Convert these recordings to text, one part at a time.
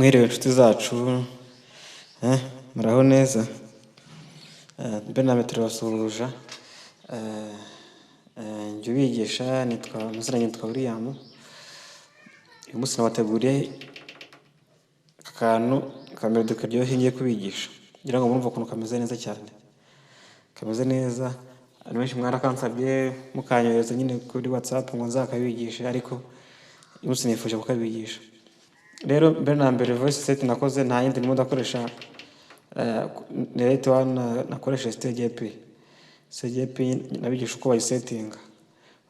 Mwiriwe inshuti zacu, muraho neza? Mbe namwe turabasuhuje. Njye ubigisha amazina nitwa William. Uyu munsi nabateguriye akantu kameze karyoshye ngiye kubigisha kugira ngo mwumve ukuntu kameze neza cyane. Kameze neza, abantu benshi mwarakansabye mukanyohereza nyine kuri WhatsApp ngo nzakabigishe, ariko uyu munsi nifuje kukabigisha. Rero mbere na mbere voice set nakoze nta yindi ndimo ndakoresha Narrate One, nakoresha STGP. STGP nabigisha uko bayisetinga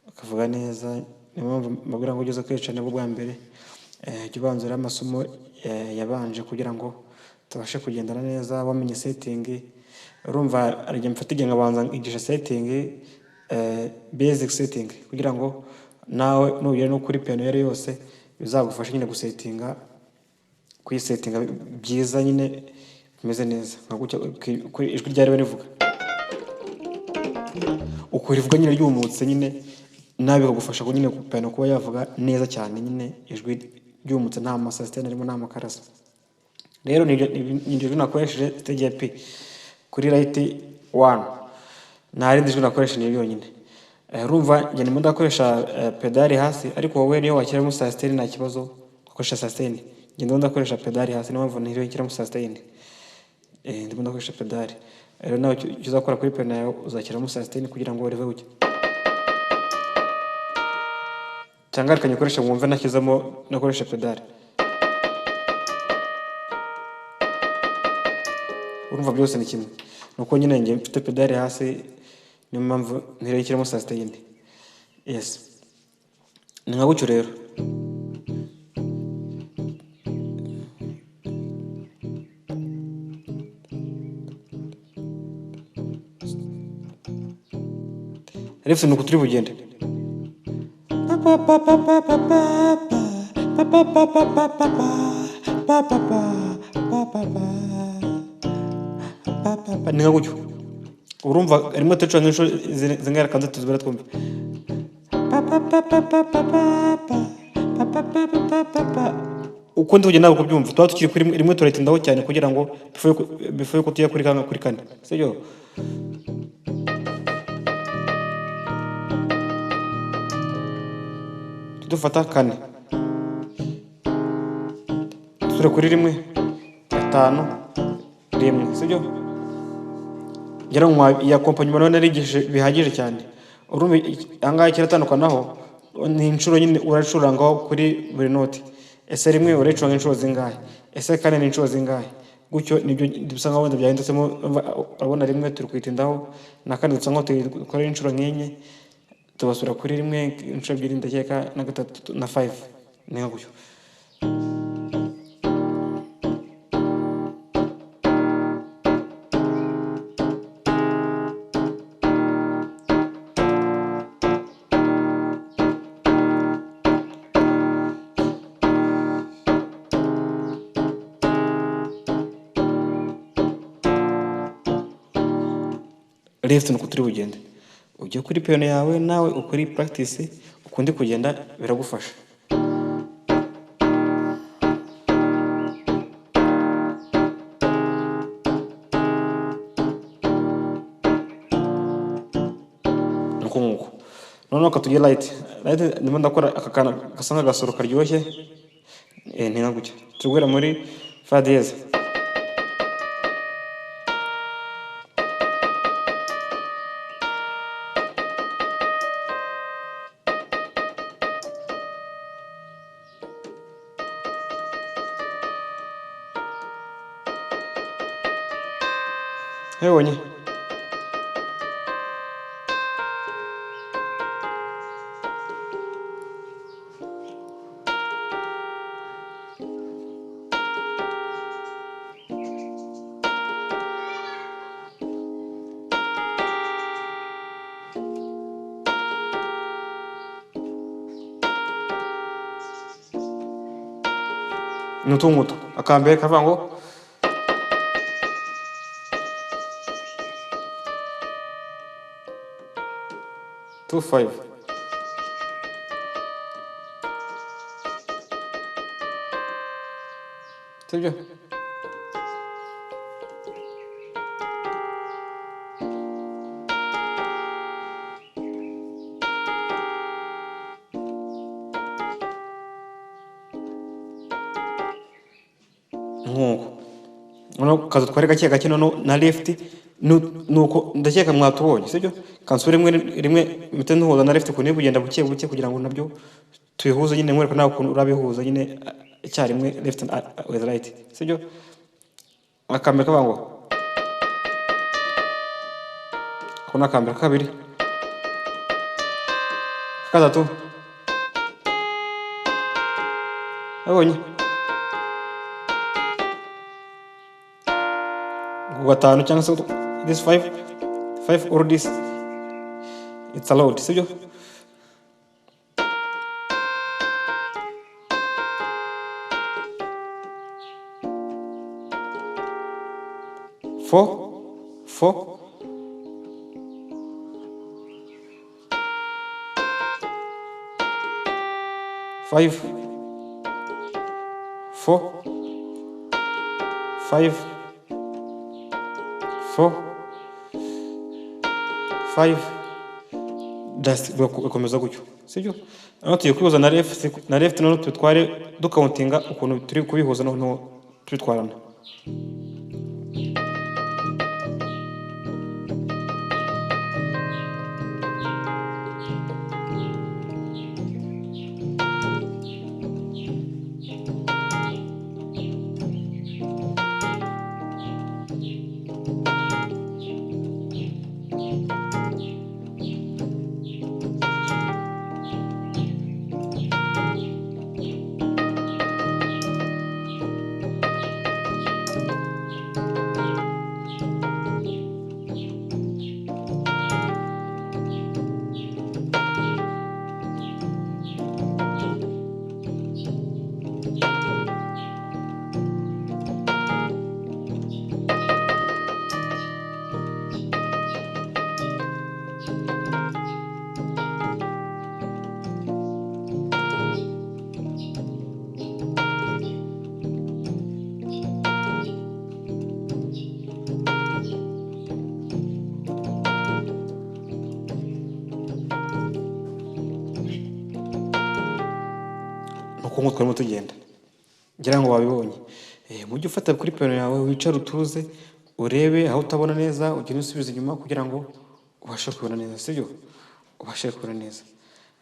bakavuga neza. Niyo mpamvu mbabwira ngo ugeze kwica nibwo bwa mbere jya ubanzura amasomo yabanje kugira ngo tubashe kugendana neza wamenye setting. Urumva ari igihe mfata igihe nkabanza nkigisha setting, basic setting, kugira ngo nawe nugera no kuri piano yari yose bizagufasha nyine gusetinga, kuyisetinga byiza nyine bimeze neza. Nka ijwi ryari barivuga uko rivuga nyine ryumutse nyine, nawe bikagufasha ko nyine piano kuba yavuga neza cyane nyine ijwi ryumutse nta masasitene arimo nta makarasa. Rero ni ijwi nakoresheje STGP kuri Narrate One, nta rindi jwi nakoresheje ni yonyine. Urumva njye ndimo ndakoresha pedali hasi, ariko wowe niyo washyiramo sustain nta kibazo ukoresha sustain. Njye ndimo ndakoresha pedali hasi, niyo mpamvu ntiriwe nshyiramo sustain. Ndimo ndakoresha pedali. Rero nawe icyo uzakora kuri piano yawe uzashyiramo sustain kugira ngo rive ujye. Cyangwa reka nyikoreshe mwumve nashyizemo nakoresha pedali. Urumva byose ni kimwe. Nuko nyine njye mfite pedali hasi, niyo mpamvu ntiriwe nshyiramo sustain. Yes. Ni nka gutyo rero. Refu nuko turi bugende. Ni nka gutyo. Urumva arimo tuca nk'inshuro zingana kandi tuzibara twumva. Uko ndi kugenda ntabwo kubyumva, tuba tukiri kuri rimwe turayitindaho cyane kugira ngo before ko tujya kuri kane. Sibyo? Dufata kane, tusure kuri rimwe, gatanu, rimwe. Sibyo? Ngira ngo ya accompagnement none narigije bihagije cyane. Urumva ahangaha kiratandukanaho ni inshuro nyine uracurangaho kuri buri note. Ese rimwe uracuranga inshuro zingahe? Ese kane ni inshuro zingahe? Gutyo nibyo bisa nkaho wenda byahindutseho. Urabona rimwe turi kwitindaho, na kane dusa nkaho dukora inshuro nk'enye, tubasura kuri rimwe inshuro ebyiri ndakeka, na gatatu na 5. Ni nka gutyo. Left nuko turi bugende. Ujye kuri piano yawe nawe ukuri practice, ukundi kugenda biragufasha. Nuko noneho katujye light ndimo ndakora aka kana gasa nk'agasoro karyoshye. Ni nka gutya tugwera muri fa dièse. Hebonye. Nutungutu akambere kavuga ngo 2-5. sibyo. Nk'uko noneho kaza twari gake gake noneho na left nuko ndakeka mwatubonye sibyo. Kansubire rimwe mpite ntuhuza na left kune bugenda buke buke kugira ngo nabyo tubihuze nyine nkwereka nawe ukuntu urabihuza nyine icyarimwe left with right sibyo. Akambere kabango kuna akambere kabiri gatatu abonye gatanu cyangwa se this 5 or this it's allowed sibyo. Four 5 4 5 4 5 just gukomeza gutyo sibyo. Noneho tugiye kwihuza na left noneho tutware dukauntinga ukuntu turi kubihuza noneho tubitwarana. Nuko twarimo tugenda ngira ngo wabibonye. Mujye ufata kuri piano yawe wicara utuze urebe aho utabona neza ugende usubiza inyuma kugira ngo ubashe kubona neza sibyo. Ubashe kubona neza.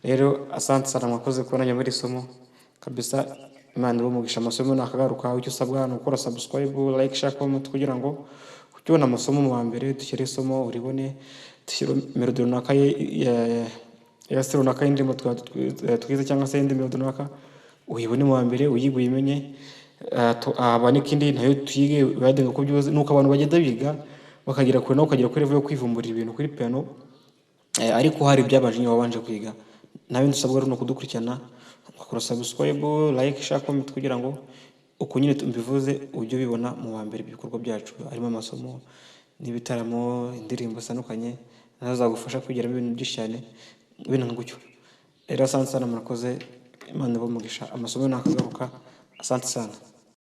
Rero asante sana mwakoze kubona nyamara isomo kabisa. Imana ibumugisha amasomo nakagaruka. Icyo usabwa ni ukora subscribe, like, share, comment kugira ngo ukibona amasomo mu mbere dushyire isomo uribone, dushyire melody runaka ya style runaka y'indirimbo twize cyangwa se y'indi melody runaka uyibone mu mbere uyiguye imenye. Abanika indi nayo tuyige badenga ko byose nuko abantu bagenda biga bakagira kure no kugira kuri level yo kwivumburira ibintu kuri piano. Ariko hari byabanje nyine wabanje kwiga nawe ndusabwa no kudukurikirana ukora subscribe, like, share, comment kugira ngo uko nyine mbivuze ujye bibona mu mbere ibikorwa byacu harimo amasomo n'ibitaramo indirimbo sanukanye nazo zagufasha kwigira ibintu byinshi cyane ibintu ngutyo. Rero asante sana murakoze. Imana ibumugisha amasomo nakagaruka. Asante sana.